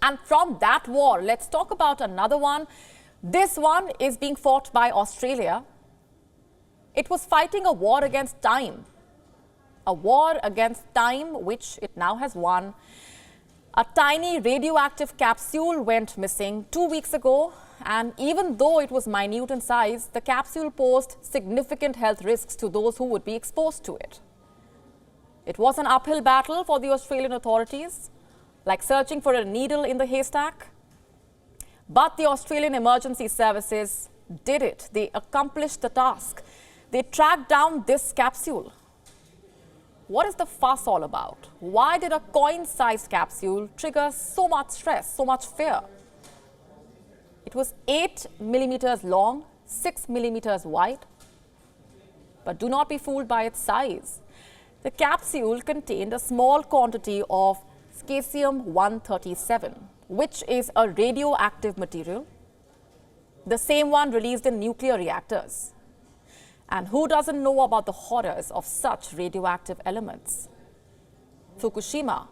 And from that war, let's talk about another one. This one is being fought by Australia. It was fighting a war against time. A war against time, which it now has won. A tiny radioactive capsule went missing 2 weeks ago. And even though it was minute in size, the capsule posed significant health risks to those who would be exposed to it. It was an uphill battle for the Australian authorities, like searching for a needle in the haystack. But the Australian emergency services did it. They accomplished the task. They tracked down this capsule. What is the fuss all about? Why did a coin-sized capsule trigger so much stress, so much fear? It was 8 millimeters long, 6 millimeters wide. But do not be fooled by its size. The capsule contained a small quantity of cesium-137, which is a radioactive material, the same one released in nuclear reactors. And who doesn't know about the horrors of such radioactive elements? Fukushima,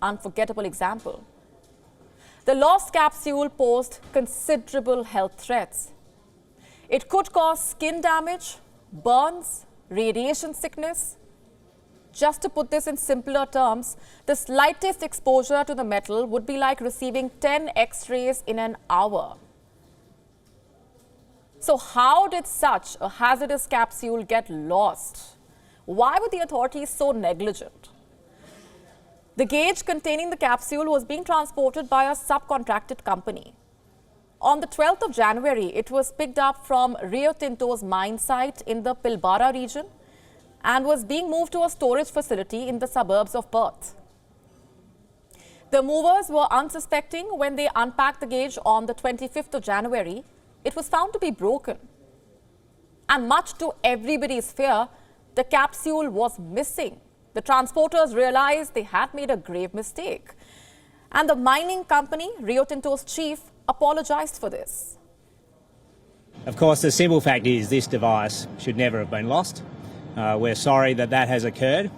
unforgettable example. The lost capsule posed considerable health threats. It could cause skin damage, burns, radiation sickness. Just to put this in simpler terms, the slightest exposure to the metal would be like receiving 10 X-rays in an hour. So how did such a hazardous capsule get lost? Why were the authorities so negligent? The gauge containing the capsule was being transported by a subcontracted company. On the 12th of January, it was picked up from Rio Tinto's mine site in the Pilbara region and was being moved to a storage facility in the suburbs of Perth. The movers were unsuspecting when they unpacked the gauge on the 25th of January. It was found to be broken. And much to everybody's fear, the capsule was missing. The transporters realized they had made a grave mistake. And the mining company, Rio Tinto's chief, apologized for this. Of course, the simple fact is this device should never have been lost. We're sorry that that has occurred.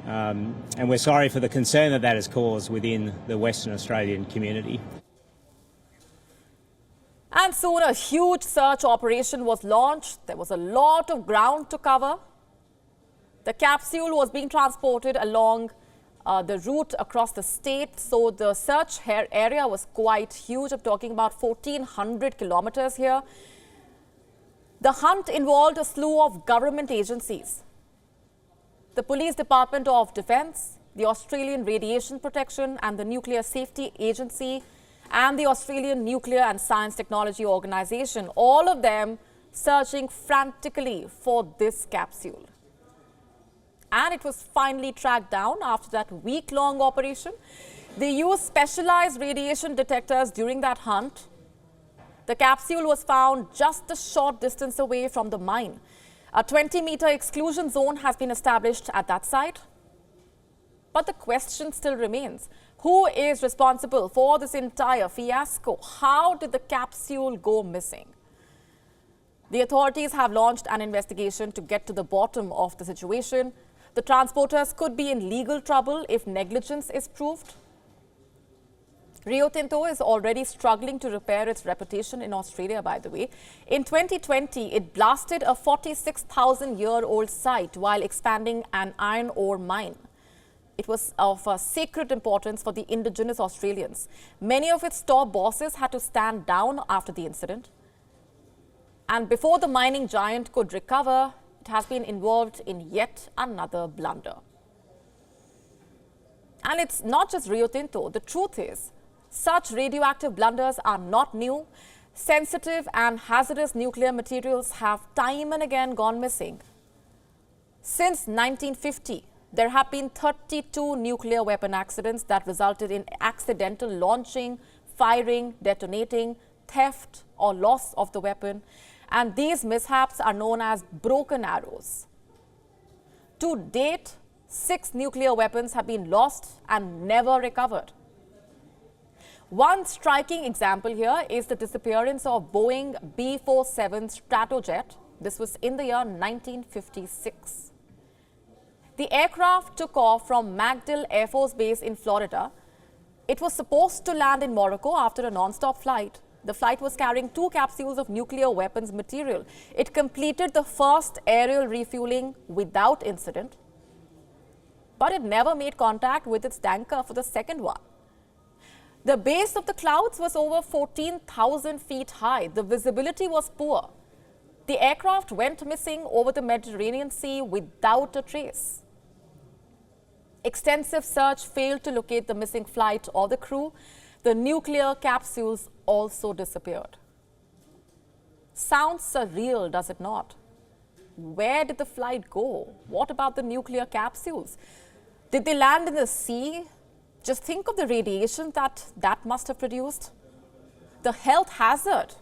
And we're sorry for the concern that that has caused within the Western Australian community. And soon a huge search operation was launched. There was a lot of ground to cover. The capsule was being transported along the route across the state, so the search area was quite huge. I'm talking about 1,400 kilometers here. The hunt involved a slew of government agencies. The Police Department of Defence, the Australian Radiation Protection and the Nuclear Safety Agency, and the Australian Nuclear and Science Technology Organisation, all of them searching frantically for this capsule. And it was finally tracked down after that week-long operation. They used specialized radiation detectors during that hunt. The capsule was found just a short distance away from the mine. A 20-meter exclusion zone has been established at that site. But the question still remains. Who is responsible for this entire fiasco? How did the capsule go missing? The authorities have launched an investigation to get to the bottom of the situation. The transporters could be in legal trouble if negligence is proved. Rio Tinto is already struggling to repair its reputation in Australia, by the way. In 2020, it blasted a 46,000-year-old site while expanding an iron ore mine. It was of sacred importance for the indigenous Australians. Many of its top bosses had to stand down after the incident. And before the mining giant could recover, it has been involved in yet another blunder. And it's not just Rio Tinto. The truth is, such radioactive blunders are not new. Sensitive and hazardous nuclear materials have time and again gone missing. Since 1950, there have been 32 nuclear weapon accidents that resulted in accidental launching, firing, detonating, theft or loss of the weapon. And these mishaps are known as broken arrows. To date, 6 nuclear weapons have been lost and never recovered. One striking example here is the disappearance of Boeing B-47 Stratojet. This was in the year 1956. The aircraft took off from MacDill Air Force Base in Florida. It was supposed to land in Morocco after a non-stop flight. The flight was carrying 2 capsules of nuclear weapons material. It completed the first aerial refueling without incident, but it never made contact with its tanker for the second one. The base of the clouds was over 14,000 feet high. The visibility was poor. The aircraft went missing over the Mediterranean Sea without a trace. Extensive search failed to locate the missing flight or the crew. The nuclear capsules also disappeared. Sounds surreal, does it not? Where did the flight go? What about the nuclear capsules? Did they land in the sea? Just think of the radiation that must have produced. The health hazard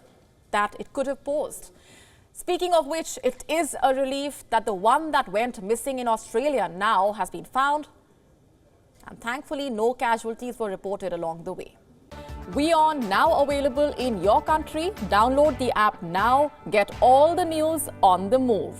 that it could have posed. Speaking of which, it is a relief that the one that went missing in Australia now has been found. And thankfully, no casualties were reported along the way. WION now available in your country. Download the app now. Get all the news on the move.